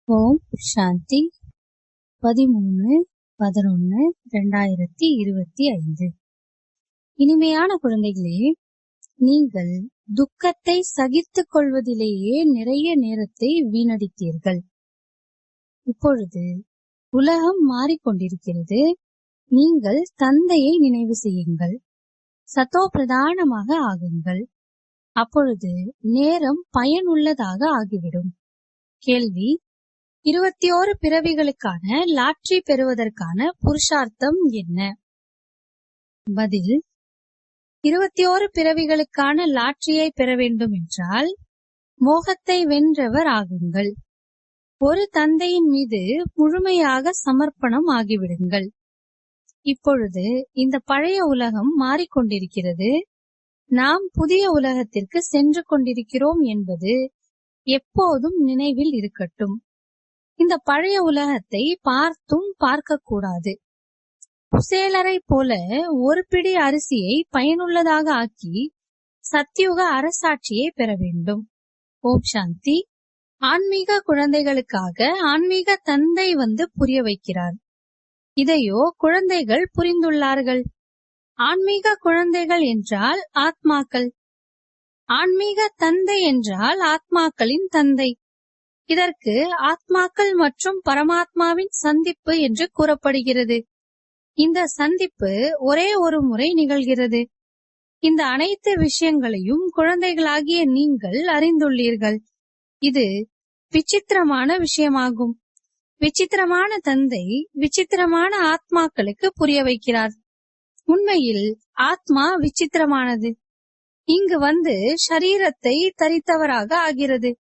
ஓம் சாந்தி 13/11/2025. இனிமையான குழந்தைகளே, நீங்கள் துக்கத்தை சகித்துக் கொள்வதிலேயே நிறைய நேரத்தை வீணடித்தீர்கள். இப்பொழுது உலகம் மாறிக்கொண்டிருக்கிறது. நீங்கள் தந்தையை நினைவு செய்யுங்கள், சத்தோ பிரதானமாக ஆகுங்கள். அப்பொழுது நேரம் பயனுள்ளதாக ஆகிவிடும். கேள்வி: 21 பிறவிகளுக்கான லாட்டரி பெறுவதற்கான புருஷார்த்தம் என்ன? பதில்: 21 பிறவிகளுக்கான லாட்டரியை பெற வேண்டும் என்றால் மோகத்தை வென்றவர் ஆகுங்கள். ஒரு தந்தையின் மீது முழுமையாக சமர்ப்பணம் ஆகிவிடுங்கள். இப்பொழுது இந்த பழைய உலகம் மாறிக்கொண்டிருக்கிறது. நாம் புதிய உலகத்திற்கு சென்று கொண்டிருக்கிறோம் என்பது எப்போதும் நினைவில் இருக்கட்டும். இந்த பழைய உலகத்தை பார்த்தும் பார்க்க கூடாது. குசேலரை போல ஒரு பிடி அரிசியை பயனுள்ளதாக ஆக்கி சத்தியுக அரசாட்சியை பெற வேண்டும். ஓம் சாந்தி. ஆன்மீக குழந்தைகளுக்காக ஆன்மீக தந்தை வந்து புரிய வைக்கிறார். இதையோ குழந்தைகள் புரிந்துள்ளார்கள். ஆன்மீக குழந்தைகள் என்றால் ஆத்மாக்கள், ஆன்மீக தந்தை என்றால் ஆத்மாக்களின் தந்தை. இதற்கு ஆத்மாக்கள் மற்றும் பரமாத்மாவின் சந்திப்பு என்று கூறப்படுகிறது. இந்த சந்திப்பு ஒரே ஒரு முறை நிகழ்கிறது. இந்த அனைத்து விஷயங்களையும் குழந்தைகளாகிய நீங்கள் அறிந்துள்ளீர்கள். இது விசித்திரமான விஷயமாகும். விசித்திரமான தந்தை விசித்திரமான ஆத்மாக்களுக்கு புரிய வைக்கிறார். உண்மையில் ஆத்மா விசித்திரமானது. இங்கு வந்து ஷரீரத்தை தரித்தவராக ஆகிறது.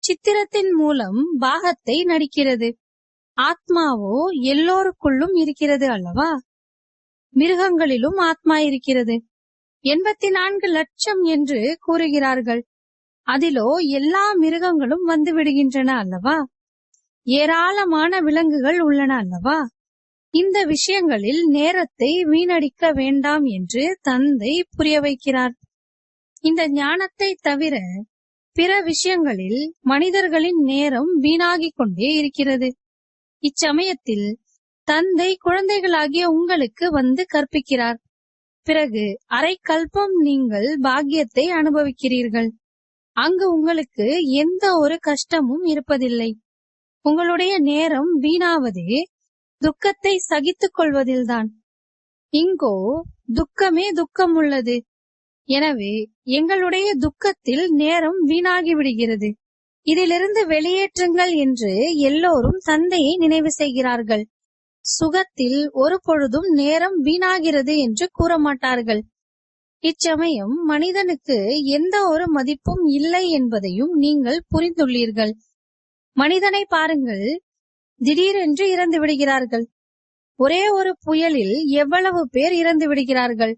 சித்திரத்தின் மூலம் பாகத்தை நடிக்கிறது. ஆத்மாவோ எல்லோருக்குள்ளும் இருக்கிறது அல்லவா? மிருகங்களிலும் ஆத்மா இருக்கிறது. 84 லட்சம் என்று கூறுகிறார்கள். அதிலோ எல்லா மிருகங்களும் வந்து விடுகின்றன அல்லவா? ஏராளமான விலங்குகள் உள்ளன அல்லவா? இந்த விஷயங்களில் நேரத்தை வீணடிக்க வேண்டாம் என்று தந்தை புரிய வைக்கிறார். இந்த ஞானத்தை தவிர பிற விஷயங்களில் மனிதர்களின் நேரம் வீணாகிக் கொண்டே இருக்கிறது. இச்சமயத்தில் தந்தை குழந்தைகளாகிய உங்களுக்கு வந்து கற்பிக்கிறார். பிறகு அரை கல்பம் நீங்கள் பாக்கியத்தை அனுபவிக்கிறீர்கள். அங்கு உங்களுக்கு எந்த ஒரு கஷ்டமும் இருப்பதில்லை. உங்களுடைய நேரம் வீணாவதே துக்கத்தை சகித்துக் கொள்வதில்தான். இங்கோ துக்கமே துக்கம் உள்ளது. எனவே எங்களுடைய துக்கத்தில் நேரம் வீணாகி விடுகிறது. இதிலிருந்து வெளியேற்றுங்கள் என்று எல்லோரும் தந்தையை நினைவு செய்கிறார்கள். சுகத்தில் ஒரு பொழுதும் நேரம் வீணாகிறது என்று கூற மாட்டார்கள். இச்சமயம் மனிதனுக்கு எந்த ஒரு மதிப்பும் இல்லை என்பதையும் நீங்கள் புரிந்துள்ளீர்கள். மனிதனை பாருங்கள், திடீரென்று இறந்து விடுகிறார்கள். ஒரே ஒரு புயலில் எவ்வளவு பேர் இறந்து விடுகிறார்கள்.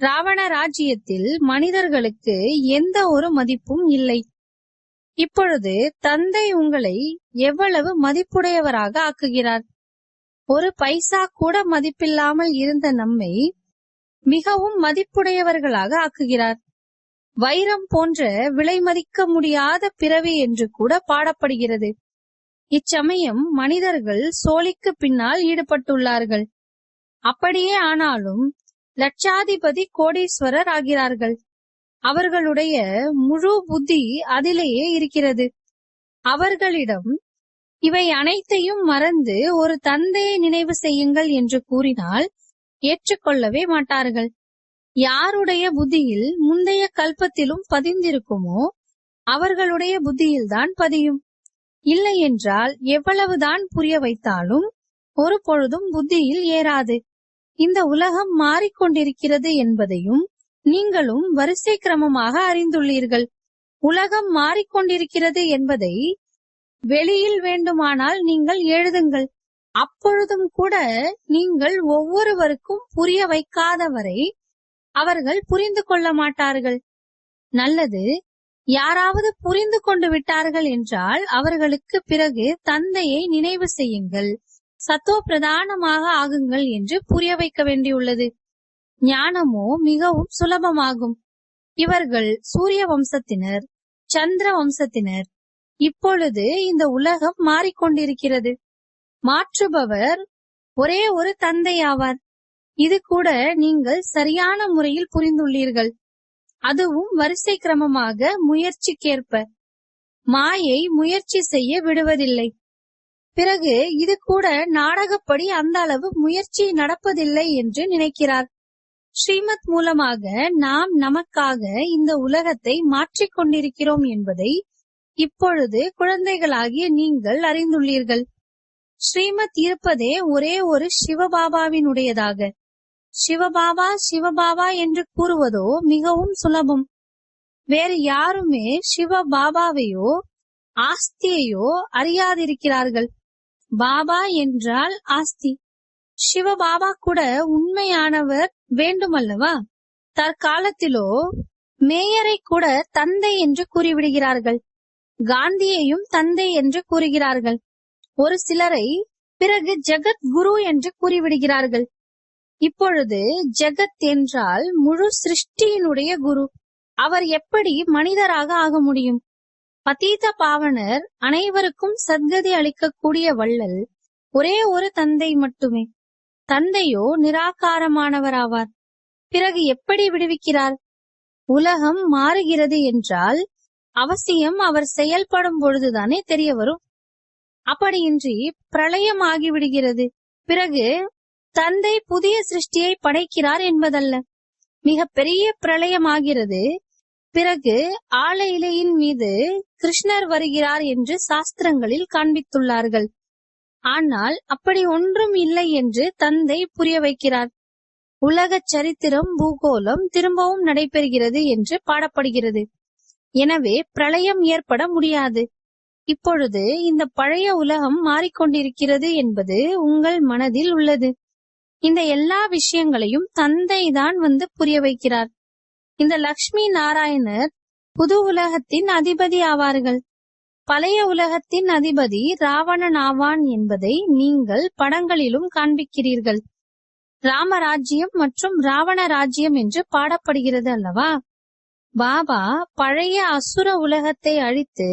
ராவண ராஜ்யத்தில் மனிதர்களுக்கு எந்த ஒரு மதிப்பும் இல்லை. இப்பொழுது தந்தை உங்களை எவ்வளவு மதிப்புடையவராக ஆக்குகிறார். ஒரு பைசா கூட மதிப்பில்லாமல் இருந்த நம்மை மிகவும் மதிப்புடையவர்களாக ஆக்குகிறார். வைரம் போன்ற விலை மதிக்க முடியாத பிறவி என்று கூட பாடப்படுகிறது. இச்சமயம் மனிதர்கள் சோழிக்கு பின்னால் ஈடுபட்டுள்ளார்கள். அப்படியே ஆனாலும் லட்சாதிபதி கோடீஸ்வரர் ஆகிறார்கள். அவர்களுடைய முழு புத்தி அதிலேயே இருக்கிறது. அவர்களிடம் இவை அனைத்தையும் மறந்து ஒரு தந்தையை நினைவு செய்யுங்கள் என்று கூறினால் ஏற்றுக்கொள்ளவே மாட்டார்கள். யாருடைய புத்தியில் முந்தைய கல்பத்திலும் பதிந்திருக்குமோ அவர்களுடைய புத்தியில்தான் பதியும். இல்லை என்றால் எவ்வளவுதான் புரிய வைத்தாலும் ஒரு பொழுதும் புத்தியில் ஏறாது. இந்த உலகம் மாறிக்கொண்டிருக்கிறது என்பதையும் நீங்களும் வரிசை கிரமமாக அறிந்துள்ளீர்கள். உலகம் மாறிக்கொண்டிருக்கிறது என்பதை வெளியில் வேண்டுமானால் நீங்கள் எழுதுங்கள். அப்பொழுதும் கூட நீங்கள் ஒவ்வொருவருக்கும் புரிய வைக்காதவரை அவர்கள் புரிந்து கொள்ள மாட்டார்கள். நல்லது, யாராவது புரிந்து கொண்டு விட்டார்கள் என்றால் அவர்களுக்கு பிறகு தந்தையை நினைவு செய்யுங்கள், சத்தோ பிரதானமாக ஆகுங்கள் என்று புரிய வைக்க வேண்டியுள்ளது. ஞானமோ மிகவும் சுலபமாகும். இவர்கள் சூரிய வம்சத்தினர், சந்திர வம்சத்தினர், இப்பொழுது இந்த உலகம் மாறிக்கொண்டிருக்கிறது. மாற்றுபவர் ஒரே ஒரு தந்தை ஆவார். இது கூட நீங்கள் சரியான முறையில் புரிந்துள்ளீர்கள். அதுவும் வரிசை கிரமமாக, முயற்சிக்கேற்ப. மாயை முயற்சி செய்ய விடுவதில்லை. பிறகு இது கூட நாடகப்படி அந்த அளவு முயற்சி நடப்பதில்லை என்று நினைக்கிறார். ஸ்ரீமத் மூலமாக நாம் நமக்காக இந்த உலகத்தை மாற்றிக் கொண்டிருக்கிறோம் என்பதை இப்பொழுது குழந்தைகளாகிய நீங்கள் அறிந்துள்ளீர்கள். ஸ்ரீமத் இருப்பதே ஒரே ஒரு சிவபாபாவினுடையதாக. சிவபாபா சிவபாபா என்று கூறுவதோ மிகவும் சுலபம். வேறு யாருமே சிவபாபாவையோ ஆஸ்தியையோ அறியாதிருக்கிறார்கள். பாபா என்றால் ஆஸ்தி. சிவபாபா கூட உண்மையானவர் வேண்டுமல்லவா? தற்காலத்திலோ மேயரை கூட தந்தை என்று கூறிவிடுகிறார்கள். காந்தியையும் தந்தை என்று கூறுகிறார்கள். ஒரு சிலரை பிறகு ஜெகத் குரு என்று கூறிவிடுகிறார்கள். இப்பொழுது ஜெகத் என்றால் முழு சிருஷ்டியினுடைய குரு. அவர் எப்படி மனிதராக ஆக முடியும்? பதீத பாவனர் அனைவருக்கும் சத்கதி அளிக்கக்கூடிய வள்ளல் ஒரே ஒரு தந்தை மட்டுமே. தந்தையோ நிராகாரமானவராவார். பிறகு எப்படி விடுவிக்கிறார்? உலகம் மாறுகிறது என்றால் அவசியம் அவர் செயல்படும் பொழுதுதானே தெரிய வரும். அப்படியின்றி பிரளயம் ஆகிவிடுகிறது. பிறகு தந்தை புதிய சிருஷ்டியை படைக்கிறார் என்பதல்ல. மிக பெரிய பிரளயம் ஆகிறது. பிறகு ஆல இலையின் மீது கிருஷ்ணர் வருகிறார் என்று சாஸ்திரங்களில் காண்பித்துள்ளார்கள். ஆனால் அப்படி ஒன்றும் இல்லை என்று தந்தை புரிய வைக்கிறார். உலக சரித்திரம், பூகோளம் திரும்பவும் நடைபெறுகிறது என்று பாடப்படுகிறது. எனவே பிரளயம் ஏற்பட முடியாது. இப்பொழுது இந்த பழைய உலகம் மாறிக்கொண்டிருக்கிறது என்பது உங்கள் மனதில் உள்ளது. இந்த எல்லா விஷயங்களையும் தந்தை தான் வந்து புரிய வைக்கிறார். இந்த லக்ஷ்மி நாராயணர் புது உலகத்தின் அதிபதி ஆவார்கள். பழைய உலகத்தின் அதிபதி ராவணன் ஆவான் என்பதை நீங்கள் படங்களிலும் காண்பிக்கிறீர்கள். ராமராஜ்யம் மற்றும் ராவண ராஜ்யம் என்று பாடப்படுகிறது அல்லவா? பாபா பழைய அசுர உலகத்தை அழித்து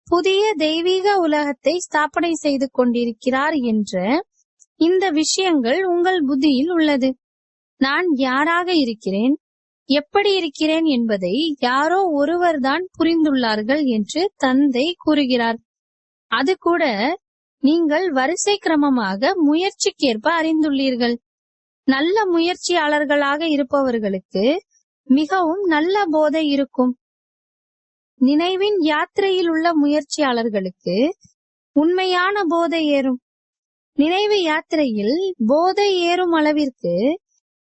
புதிய தெய்வீக உலகத்தை ஸ்தாபனை செய்து கொண்டிருக்கிறார் என்ற இந்த விஷயங்கள் உங்கள் புத்தியில் உள்ளது. நான் யாராக இருக்கிறேன், எப்படி இருக்கிறேன் என்பதை யாரோ ஒருவர்தான் புரிந்துள்ளார்கள் என்று தந்தை கூறுகிறார். அது கூட நீங்கள் வரிசை கிரமமாக முயற்சிக்கேற்ப அறிந்துள்ளீர்கள். நல்ல முயற்சியாளர்களாக இருப்பவர்களுக்கு மிகவும் நல்ல போதை இருக்கும். நினைவின் யாத்திரையில் உள்ள முயற்சியாளர்களுக்கு உண்மையான போதை ஏறும். நினைவு யாத்திரையில் போதை ஏறும் அளவிற்கு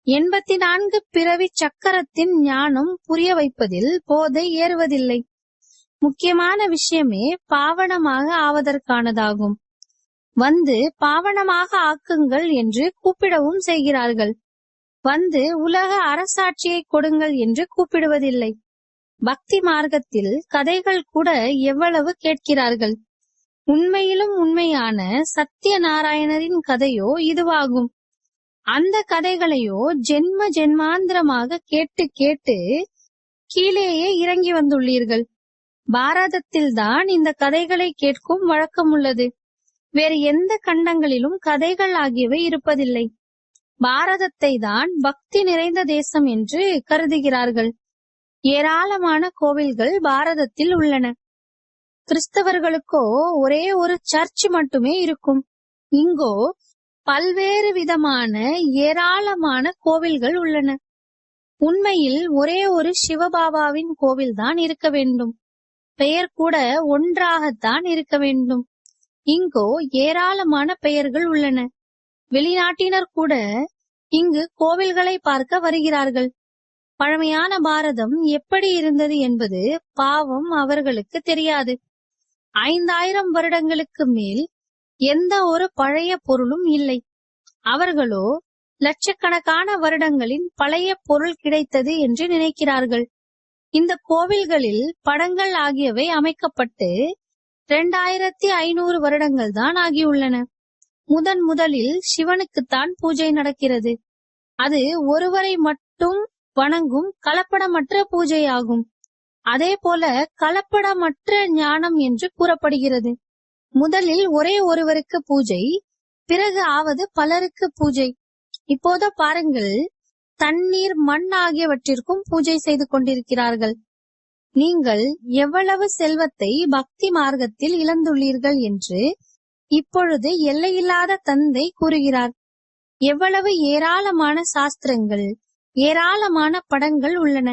84 பிறவி சக்கரத்தின் ஞானம் புரிய வைப்பதில் போதை ஏறுவதில்லை. முக்கியமான விஷயமே பாவனமாக ஆவதற்கானதாகும். வந்து பாவனமாக ஆக்குங்கள் என்று கூப்பிடவும் செய்கிறார்கள். வந்து உலக அரசாட்சியை கொடுங்கள் என்று கூப்பிடுவதில்லை. பக்தி மார்க்கத்தில் கதைகள் கூட எவ்வளவு கேட்கிறார்கள். உண்மையிலும் உண்மையான சத்திய நாராயணரின் கதையோ இதுவாகும். அந்த கதைகளையோ ஜென்ம ஜென்மாந்திரமாக கேட்டு கேட்டு கீழேயே இறங்கி வந்துள்ளீர்கள். பாரதத்தில்தான் இந்த கதைகளை கேட்கும் வழக்கம் உள்ளது. வேறு எந்த கண்டங்களிலும் கதைகள் ஆகியவை இருப்பதில்லை. பாரதத்தை தான் பக்தி நிறைந்த தேசம் என்று கருதுகிறார்கள். ஏராளமான கோவில்கள் பாரதத்தில் உள்ளன. கிறிஸ்தவர்களுக்கோ ஒரே ஒரு சர்ச் மட்டுமே இருக்கும். இங்கோ பல்வேறு விதமான ஏராளமான கோவில்கள் உள்ளன. உண்மையில் ஒரே ஒரு சிவபாபாவின் கோவில் தான் இருக்க வேண்டும். பெயர் கூட ஒன்றாகத்தான் இருக்க வேண்டும். இங்கோ ஏராளமான பெயர்கள் உள்ளன. வெளிநாட்டினர் கூட இங்கு கோவில்களை பார்க்க வருகிறார்கள். பழமையான பாரதம் எப்படி இருந்தது என்பது பாவம் அவர்களுக்கு தெரியாது. 5000 வருடங்களுக்கு மேல் எந்த ஒரு பழைய பொருளும் இல்லை. அவர்களோ லட்சக்கணக்கான வருடங்களின் பழைய பொருள் கிடைத்தது என்று நினைக்கிறார்கள். இந்த கோவில்களில் படங்கள் ஆகியவை அமைக்கப்பட்டு 2500 வருடங்கள் தான் ஆகியுள்ளன. முதலில் சிவனுக்குத்தான் பூஜை நடக்கிறது. அது ஒருவரை மட்டும் வணங்கும் கலப்படமற்ற பூஜை ஆகும். அதே போல கலப்படமற்ற ஞானம் என்று கூறப்படுகிறது. முதலில் ஒரே ஒருவருக்கு பூஜை, பிறகு ஆவது பலருக்கு பூஜை. இப்போது பாருங்கள், தண்ணீர், மண் ஆகியவற்றிற்கும் பூஜை செய்து கொண்டிருக்கிறார்கள். நீங்கள் எவ்வளவு செல்வத்தை பக்தி மார்க்கத்தில் இழந்துள்ளீர்கள் என்று இப்பொழுது எல்லையில்லாத தந்தை கூறுகிறார். எவ்வளவு ஏராளமான சாஸ்திரங்கள், ஏராளமான படங்கள் உள்ளன.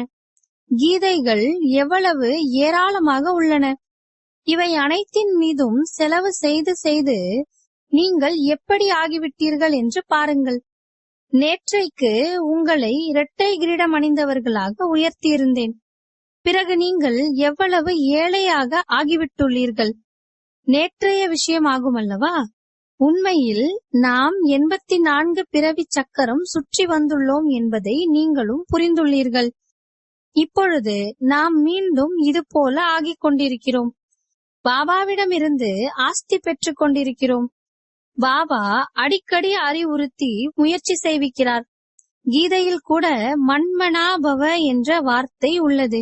கீதைகள் எவ்வளவு ஏராளமாக உள்ளன. இவை அனைத்தின் மீதும் செலவு செய்து செய்து நீங்கள் எப்படி ஆகிவிட்டீர்கள் என்று பாருங்கள். நேற்றைக்கு உங்களை இரட்டை கிரீடம் அணிந்தவர்களாக உயர்த்தியிருந்தேன். பிறகு நீங்கள் எவ்வளவு ஏழையாக ஆகிவிட்டுள்ளீர்கள். நேற்றைய விஷயமாகும் அல்லவா? உண்மையில் நாம் 84 பிறவி சக்கரம் சுற்றி வந்துள்ளோம் என்பதை நீங்களும் புரிந்துள்ளீர்கள். இப்பொழுது நாம் மீண்டும் இது போல ஆகிக் கொண்டிருக்கிறோம். பாபாவிடமிருந்து ஆஸ்தி பெற்றுக் கொண்டிருக்கிறோம். பாபா அடிக்கடி அறிவுறுத்தி முயற்சி செய்விக்கிறார். கீதையில் கூட மன்மனாபவ என்ற வார்த்தை உள்ளது.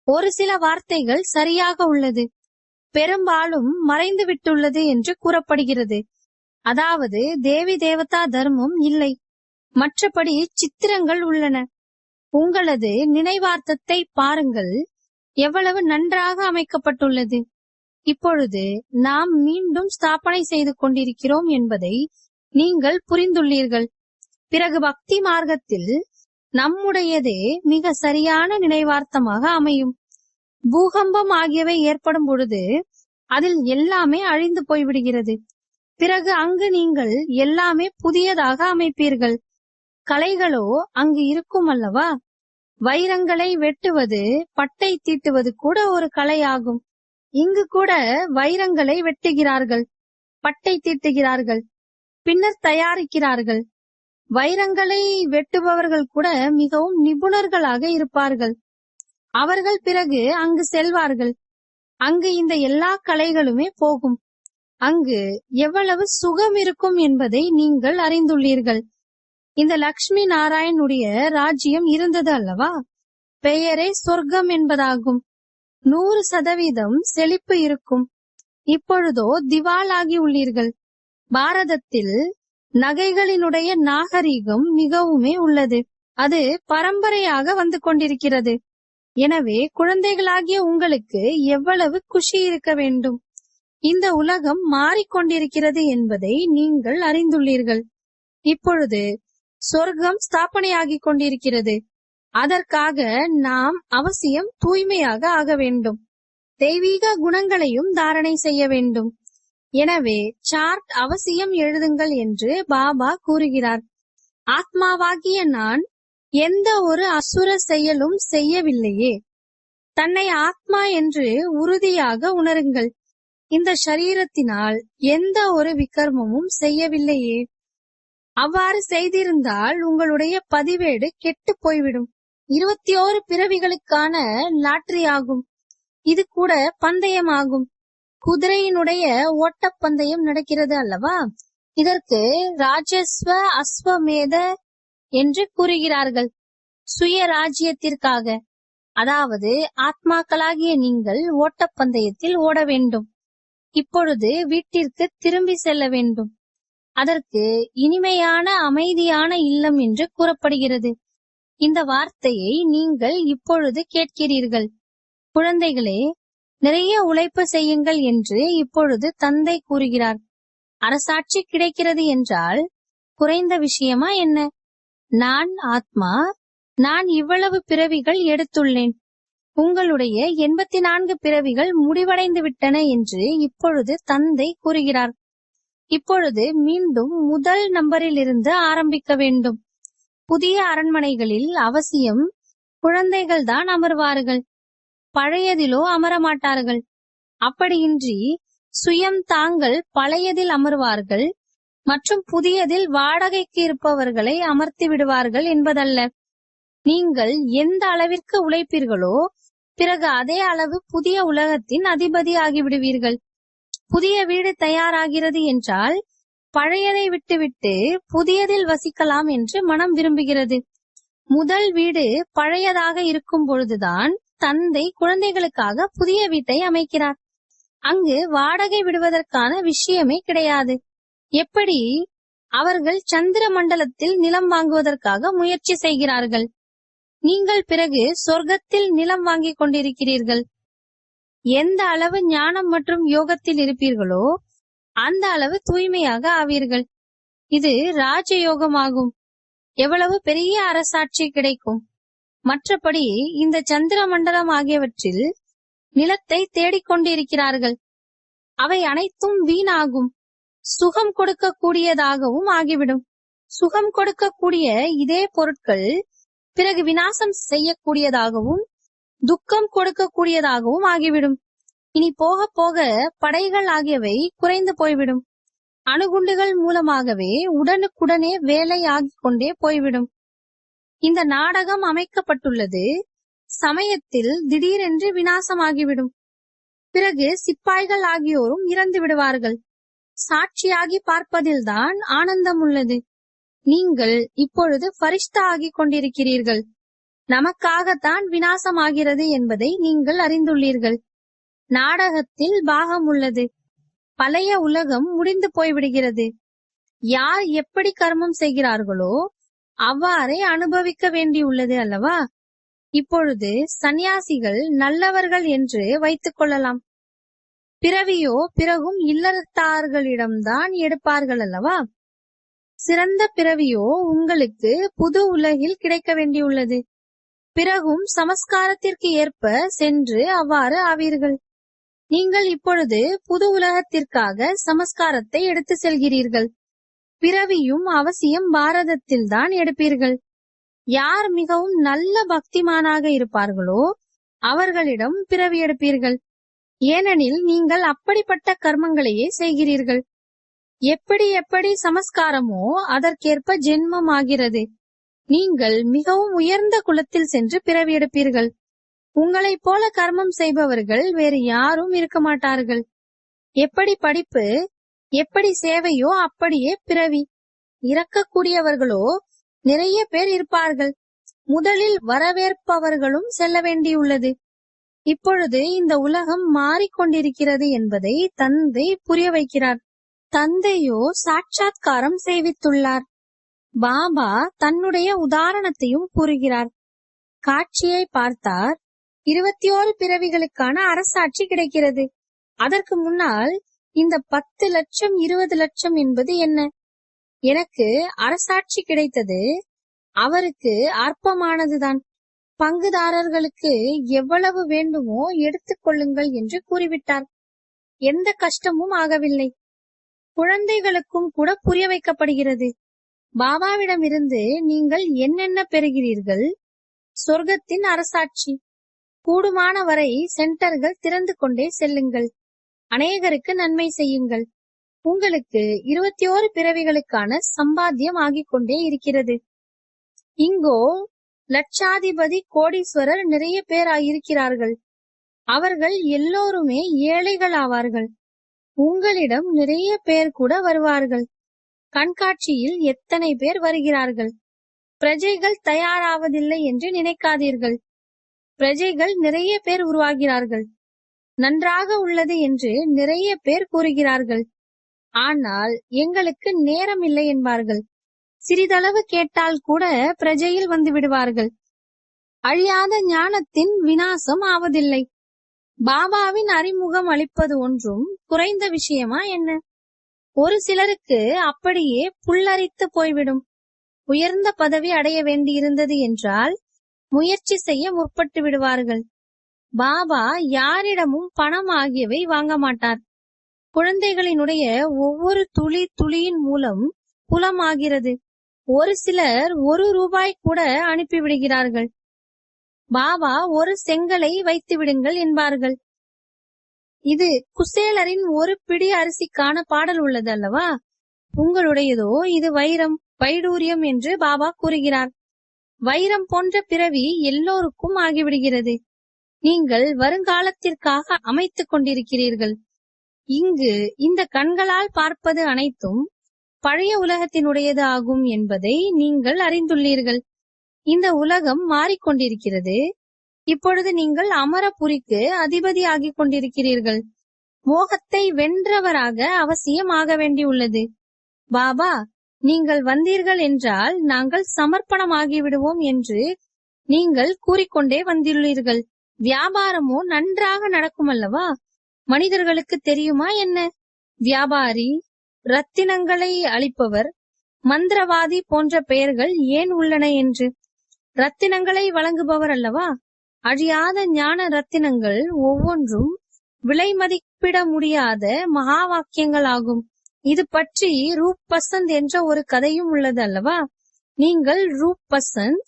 ஒரு சில வார்த்தைகள் சரியாக உள்ளது, பெரும்பாலும் மறைந்து விட்டுள்ளது என்று கூறப்படுகிறது. அதாவது தேவி தேவதா தர்மம் இல்லை, மற்றபடி சித்திரங்கள் உள்ளன. உங்களது நினைவார்த்தத்தை பாருங்கள், எவ்வளவு நன்றாக அமைக்கப்பட்டுள்ளது. இப்பொழுது நாம் மீண்டும் ஸ்தாபனை செய்து கொண்டிருக்கிறோம் என்பதை நீங்கள் புரிந்துள்ளீர்கள். பிறகு பக்தி மார்க்கத்தில் நம்முடையதே மிக சரியான நினைவார்த்தமாக அமையும். பூகம்பம் ஆகியவை ஏற்படும் பொழுது அதில் எல்லாமே அழிந்து போய்விடுகிறது. பிறகு அங்கு நீங்கள் எல்லாமே புதியதாக அமைப்பீர்கள். கலைகளோ அங்கு இருக்கும் அல்லவா? வைரங்களை வெட்டுவது, பட்டை தீட்டுவது கூட ஒரு கலையாகும். இங்கு கூட வைரங்களை வெட்டுகிறார்கள், பட்டை தீட்டுகிறார்கள், பின்னர் தயாரிக்கிறார்கள். வைரங்களை வெட்டுபவர்கள் கூட மிகவும் நிபுணர்களாக இருப்பார்கள். அவர்கள் பிறகு அங்கு செல்வார்கள். அங்கு இந்த எல்லா கலைகளுமே போகும். அங்கு எவ்வளவு சுகம் இருக்கும் என்பதை நீங்கள் அறிந்துள்ளீர்கள். இந்த லக்ஷ்மி நாராயணுடைய ராஜ்யம் இருந்தது அல்லவா? பெயரே சொர்க்கம் என்பதாகும். 100% செழிப்பு இருக்கும். இப்பொழுதோ திவாலாகி உள்ளீர்கள். பாரதத்தில் நகைகளினுடைய நாகரீகம் மிகவுமே உள்ளது. அது பரம்பரையாக வந்து கொண்டிருக்கிறது. எனவே குழந்தைகளாகிய உங்களுக்கு எவ்வளவு குஷி இருக்க வேண்டும். இந்த உலகம் மாறிக்கொண்டிருக்கிறது என்பதை நீங்கள் அறிந்துள்ளீர்கள். இப்பொழுது சொர்க்கம் ஸ்தாபனையாகிக் கொண்டிருக்கிறது. அதற்காக நாம் அவசியம் தூய்மையாக ஆக வேண்டும். தெய்வீக குணங்களையும் தாரணை செய்ய வேண்டும். எனவே சார்ட் அவசியம் எழுதுங்கள் என்று பாபா கூறுகிறார். ஆத்மாவாகிய நான் எந்த ஒரு அசுர செயலும் செய்யவில்லையே. தன்னை ஆத்மா என்று உறுதியாக உணருங்கள். இந்த சரீரத்தினால் எந்த ஒரு விகர்மமும் செய்யவில்லையே. அவ்வாறு செய்திருந்தால் உங்களுடைய பதிவேடு கெட்டு போய்விடும். 21 பிறவிகளுக்கான லாட்டரி ஆகும். இது கூட பந்தயமாகும். குதிரையினுடைய ஓட்டப்பந்தயம் நடக்கிறது அல்லவா? இதற்கு ராஜஸ்வ அஸ்வமேத என்று கூறுகிறார்கள். சுய ராஜ்யத்திற்காக, அதாவது ஆத்மாக்களாகிய நீங்கள் ஓட்டப்பந்தயத்தில் ஓட வேண்டும். இப்பொழுது வீட்டிற்கு திரும்பி செல்ல வேண்டும். அதற்கு இனிமையான அமைதியான இல்லம் என்று கூறப்படுகிறது. இந்த வார்த்தையை நீங்கள் இப்பொழுது கேட்கிறீர்கள். குழந்தைகளே, நிறைய உழைப்பு செய்யுங்கள் என்று இப்பொழுது தந்தை கூறுகிறார். அரசாட்சி கிடைக்கிறது என்றால் குறைந்த விஷயமா என்ன? நான் ஆத்மா, நான் இவ்வளவு பிறவிகள் எடுத்துள்ளேன். உங்களுடைய 84 பிறவிகள் முடிவடைந்து விட்டன என்று இப்பொழுது தந்தை கூறுகிறார். இப்பொழுது மீண்டும் முதல் நம்பரில் இருந்து ஆரம்பிக்க வேண்டும். புதிய அரண்மனைகளில் அவசியம் குழந்தைகள் தான் அமர்வார்கள், பழையதிலோ அமரமாட்டார்கள். அப்படியின்றி சுயம் தாங்கள் பழையதில் அமர்வார்கள் மற்றும் புதியதில் வாடகைக்கு இருப்பவர்களை அமர்த்தி விடுவார்கள் என்பதல்ல. நீங்கள் எந்த அளவிற்கு உழைப்பீர்களோ பிறகு அதே அளவு புதிய உலகத்தின் அதிபதி ஆகிவிடுவீர்கள். புதிய வீடு தயாராகிறது என்றால் பழையதை விட்டுவிட்டு புதியதில் வசிக்கலாம் என்று மனம் விரும்புகிறது. முதல் வீடு பழையதாக இருக்கும் பொழுதுதான் தந்தை குழந்தைகளுக்காக புதிய வீட்டை அமைக்கிறார். அங்கு வாடகை விடுவதற்கான விஷயமே கிடையாது. எப்படி அவர்கள் சந்திர மண்டலத்தில் நிலம் வாங்குவதற்காக முயற்சி செய்கிறார்கள், நீங்கள் பிறகு சொர்க்கத்தில் நிலம் வாங்கிக் கொண்டிருக்கிறீர்கள். எந்த அளவு ஞானம் மற்றும் யோகத்தில் இருப்பீர்களோ அந்த அளவு தூய்மையாக ஆவீர்கள். இது ராஜயோகமாகும். எவ்வளவு பெரிய அரசாட்சி கிடைக்கும். மற்றபடி இந்த சந்திர மண்டலம் ஆகியவற்றில் நிலத்தை தேடிக்கொண்டிருக்கிறார்கள். அவை அனைத்தும் வீணாகும். சுகம் கொடுக்கக்கூடியதாகவும் ஆகிவிடும். சுகம் கொடுக்கக்கூடிய இதே பொருட்கள் பிறகு விநாசம் செய்யக்கூடியதாகவும் துக்கம் கொடுக்கக்கூடியதாகவும் ஆகிவிடும். இனி போக போக படைகள் ஆகியவை குறைந்து போய்விடும். அணுகுண்டுகள் மூலமாகவே உடனுக்குடனே வேலை ஆகிக் கொண்டே போய்விடும். இந்த நாடகம் அமைக்கப்பட்டுள்ளது. சமயத்தில் திடீரென்று விநாசமாகிவிடும். பிறகு சிப்பாய்கள் ஆகியோரும் இறந்து விடுவார்கள். சாட்சியாகி பார்ப்பதில்தான் ஆனந்தம் உள்ளது. நீங்கள் இப்பொழுது ஃபரிஷ்தா ஆகிக் கொண்டிருக்கிறீர்கள். நமக்காகத்தான் விநாசமாகிறது என்பதை நீங்கள் அறிந்துள்ளீர்கள். நாடகத்தில் பாகம் உள்ளது. பழைய உலகம் முடிந்து போய்விடுகிறது. யார் எப்படி கர்மம் செய்கிறார்களோ அவ்வாறே அனுபவிக்க வேண்டியுள்ளது அல்லவா? இப்பொழுது சந்நியாசிகள் நல்லவர்கள் என்று வைத்துக் கொள்ளலாம். பிறவியோ பிறகும் இல்லறத்தார்களிடம்தான் எடுப்பார்கள் அல்லவா? சிறந்த பிறவியோ உங்களுக்கு புது உலகில் கிடைக்க வேண்டியுள்ளது. பிறகும் சமஸ்காரத்திற்கு ஏற்ப சென்று அவ்வாறு ஆவீர்கள். நீங்கள் இப்பொழுது புது உலகத்திற்காக சமஸ்காரத்தை எடுத்து செல்கிறீர்கள். பிறவியும் அவசியம் பாரதத்தில்தான் எடுப்பீர்கள். யார் மிகவும் நல்ல பக்திமானாக இருப்பார்களோ அவர்களிடம் பிறவி எடுப்பீர்கள். ஏனெனில் நீங்கள் அப்படிப்பட்ட கர்மங்களையே செய்கிறீர்கள். எப்படி எப்படி சமஸ்காரமோ அதற்கேற்ப ஜென்மம் ஆகிறது. நீங்கள் மிகவும் உயர்ந்த குலத்தில் சென்று பிறவி எடுப்பீர்கள். உங்களைப் போல கர்மம் செய்பவர்கள் வேறு யாரும் இருக்க மாட்டார்கள். எப்படி படிப்பு, எப்படி சேவையோ அப்படியே பிறவி. இறக்கக்கூடியவர்களோ நிறைய பேர் இருப்பார்கள். முதலில் வரவேற்பவர்களும் செல்ல வேண்டியுள்ளது. இப்பொழுது இந்த உலகம் மாறிக்கொண்டிருக்கிறது என்பதை தந்தை புரிய வைக்கிறார். தந்தையோ சாட்சாத்காரம் செய்வித்துள்ளார். பாபா தன்னுடைய உதாரணத்தையும் கூறுகிறார். காட்சியை பார்த்தார். 21 பிறவிகளுக்கான அரசாட்சி கிடைக்கிறது. அதற்கு முன்னால் இந்த 10 லட்சம் 20 லட்சம் என்பது என்ன? எனக்கு அரசாட்சி கிடைத்தது. அவருக்கு அற்பமானதுதான். பங்குதாரர்களுக்கு எவ்வளவு வேண்டுமோ எடுத்துக் கொள்ளுங்கள் என்று கூறிவிட்டார். எந்த கஷ்டமும் ஆகவில்லை. குழந்தைகளுக்கும் கூட புரிய வைக்கப்படுகிறது. பாபாவிடமிருந்து நீங்கள் என்னென்ன பெறுகிறீர்கள்? சொர்க்கத்தின் அரசாட்சி. கூடுமான வரை சென்டர்கள் திறந்து கொண்டே செல்லுங்கள். அநேகருக்கு நன்மை செய்யுங்கள். உங்களுக்கு 21 பிறவிகளுக்கான சம்பாத்தியம் ஆகிக் கொண்டே இருக்கிறது. இங்கோ லட்சாதிபதி கோடீஸ்வரர் நிறைய பேர் இருக்கிறார்கள். அவர்கள் எல்லோருமே ஏழைகள் ஆவார்கள். உங்களிடம் நிறைய பேர் கூட வருவார்கள். கண்காட்சியில் எத்தனை பேர் வருகிறார்கள். பிரஜைகள் தயாராவதில்லை என்று நினைக்காதீர்கள். பிரஜைகள் நிறைய பேர் உருவாகிறார்கள். நன்றாக உள்ளது என்று நிறைய பேர் கூறுகிறார்கள். ஆனால் எங்களுக்கு நேரம் இல்லை என்பார்கள். சிறிதளவு கேட்டால் கூட பிரஜையில் வந்து விடுவார்கள். அழியாத ஞானத்தின் விநாசம் ஆவதில்லை. பாபாவின் அறிமுகம் அளிப்பது ஒன்றும் குறைந்த விஷயமா என்ன? ஒரு சிலருக்கு அப்படியே புல்லரித்து போய்விடும். உயர்ந்த பதவி அடைய வேண்டியிருந்தது என்றால் முயற்சி செய்ய முற்பட்டு விடுவார்கள். பாபா யாரிடமும் பணம் ஆகியவை வாங்க மாட்டார். குழந்தைகளினுடைய ஒவ்வொரு துளி துளியின் மூலம் குலமாகிறது. ஒரு சிலர் 1 ரூபாய் கூட அனுப்பிவிடுகிறார்கள். பாபா ஒரு செங்கலை வைத்து விடுங்கள் என்பார்கள். இது குசேலரின் ஒரு பிடி அரிசிக்கான பாடல் உள்ளது அல்லவா? உங்களுடையதோ இது வைரம், வைடூரியம் என்று பாபா கூறுகிறார். வைரம் போன்ற பிறவி எல்லோருக்கும் ஆகிவிடுகிறது. நீங்கள் வருங்காலத்திற்காக அமைத்துக் கொண்டிருக்கிறீர்கள். இங்கு இந்த கண்களால் பார்ப்பது அனைத்தும் பழைய உலகத்தினுடையது ஆகும் என்பதை நீங்கள் அறிந்துள்ளீர்கள். இந்த உலகம் மாறிக்கொண்டிருக்கிறது. இப்பொழுது நீங்கள் அமரபுரிக்கு அதிபதி ஆகிக் கொண்டிருக்கிறீர்கள். மோகத்தை வென்றவராக அவசியம் ஆக வேண்டியுள்ளது. பாபா, நீங்கள் வந்தீர்கள் என்றால் நாங்கள் சமர்ப்பணமாகி விடுவோம் என்று நீங்கள் கூறிக்கொண்டே வந்துள்ளீர்கள். வியாபாரமோ நன்றாக நடக்கும் அல்லவா? மனிதர்களுக்கு தெரியுமா என்ன? வியாபாரி, ரத்தினங்களை அளிப்பவர், மந்திரவாதி போன்ற பெயர்கள் ஏன் உள்ளன என்று. ரத்தினங்களை வழங்குபவர் அல்லவா? அழியாத ஞான ரத்தினங்கள் ஒவ்வொன்றும் விலை மதிப்பிட முடியாத மகா வாக்கியங்கள் ஆகும். இது பற்றி ரூப் பசந்த் என்ற ஒரு கதையும் உள்ளது அல்லவா? நீங்கள் ரூப் பசந்த்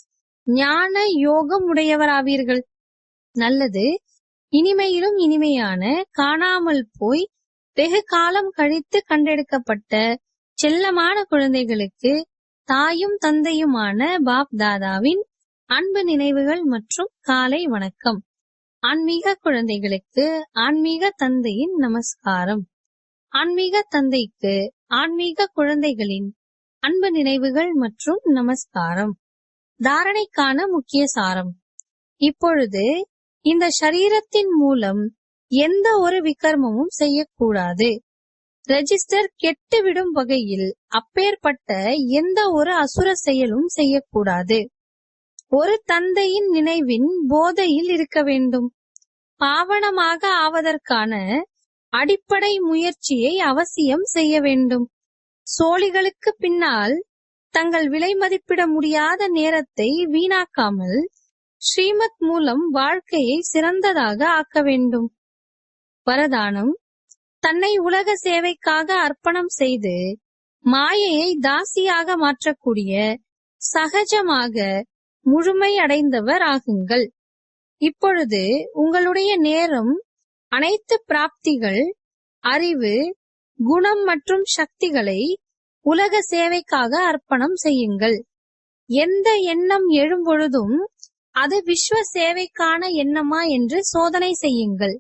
ஞான யோகம் உடையவராவீர்கள். நல்லது. இனிமையிலும் இனிமையான, காணாமல் போய் வெகு காலம் கழித்து கண்டெடுக்கப்பட்ட செல்லமான குழந்தைகளுக்கு தாயும் தந்தையுமான பாப் தாதாவின் அன்பு நினைவுகள் மற்றும் காலை வணக்கம். ஆன்மீக குழந்தைகளுக்கு ஆன்மீக தந்தையின் நமஸ்காரம். ஆன்மீக தந்தைக்கு ஆன்மீக குழந்தைகளின் அன்பு நினைவுகள் மற்றும் நமஸ்காரம். தாரணைக்கான முக்கிய சாரம். இப்பொழுது இந்த சரீரத்தின் மூலம் எந்த ஒரு விகர்மமும் செய்யக்கூடாது. ரெஜிஸ்டர் கெட்டுவிடும் வகையில் அப்பேற்பட்ட எந்த ஒரு அசுர செயலும் செய்யக்கூடாது. ஒரு தந்தையின் நினைவின் போதையில் இருக்க வேண்டும். பாவனமாக ஆவதற்கான அடிப்படை முயற்சியை அவசியம் செய்ய வேண்டும். சோழிகளுக்கு பின்னால் தங்கள் விலை மதிப்பிட முடியாத நேரத்தை வீணாக்காமல் ஸ்ரீமத் மூலம் வாழ்க்கையை சிறந்ததாக ஆக்க வேண்டும். வரதானம். தன்னை உலக சேவைக்காக அர்ப்பணம் செய்து மாயையை தாசியாக மாற்றக்கூடிய சகஜமாக முழுமை அடைந்தவர் ஆகுங்கள். இப்பொழுது உங்களுடைய நேரம், அனைத்து பிராப்திகள், அறிவு, குணம் மற்றும் சக்திகளை உலக சேவைக்காக அர்ப்பணம் செய்யுங்கள். எந்த எண்ணம் எழும்பொழுதும் அது விஸ்வ சேவைக்கான எண்ணமா என்று சோதனை செய்யுங்கள்.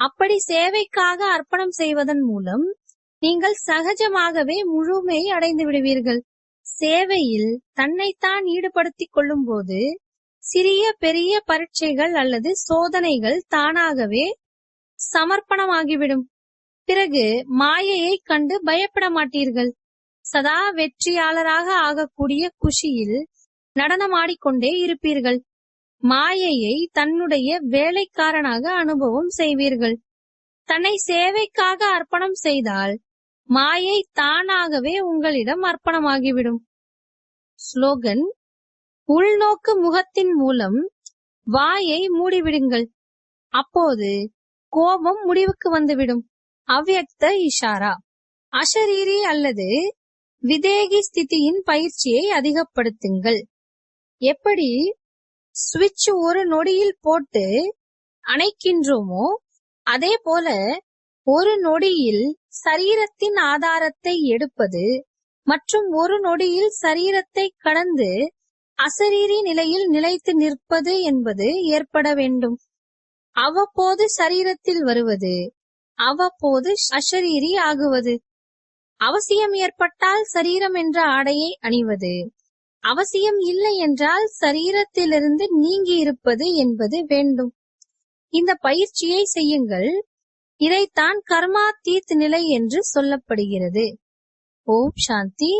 அப்படி சேவைக்காக அர்ப்பணம் செய்வதன் மூலம் நீங்கள் சகஜமாகவே முழுமை அடைந்து விடுவீர்கள். சேவையில் தன்னைத்தான் ஈடுபடுத்திக் கொள்ளும் போது சிறிய பெரிய பரீட்சைகள் அல்லது சோதனைகள் தானாகவே சமர்ப்பணமாகிவிடும். பிறகு மாயையை கண்டு பயப்பட மாட்டீர்கள். சதா வெற்றியாளராக ஆகக்கூடிய குஷியில் நடனமாடிக்கொண்டே இருப்பீர்கள். மாயையை தன்னுடைய வேலைக்காரனாக அனுபவம் செய்வீர்கள். தன்னை சேவைக்காக அர்ப்பணம் செய்தால் மாயை தானாகவே உங்களிடம் அர்ப்பணமாகிவிடும். ஸ்லோகன். உள்நோக்கு முகத்தின் மூலம் வாயை மூடிவிடுங்கள். அப்போது கோபம் முடிவுக்கு வந்துவிடும். அவ்யக்த இஷாரா. அஷரீரி அல்லது விதேகி ஸ்திதியின் பயிற்சியை அதிகப்படுத்துங்கள். எப்படி சுவிட்ச் ஒரு நொடியில் போட்டு அணைக்கின்றோமோ அதே போல ஒரு நொடியில் சரீரத்தின் ஆதாரத்தை எடுப்பது மற்றும் ஒரு நொடியில் சரீரத்தை கடந்து அசரீரி நிலையில் நிலைத்து நிற்பது என்பது ஏற்பட வேண்டும். அவ்வப்போது சரீரத்தில் வருவது, அவ்வப்போது அஷரீரி ஆகுவது. அவசியம் ஏற்பட்டால் சரீரம் என்ற ஆடையை அணிவது, அவசியம் இல்லை என்றால் சரீரத்திலிருந்து நீங்கி இருப்பது என்பது வேண்டும். இந்த பயிற்சியை செய்யுங்கள். இதைத்தான் கர்மாதீத் நிலை என்று சொல்லப்படுகிறது. ஓம் சாந்தி.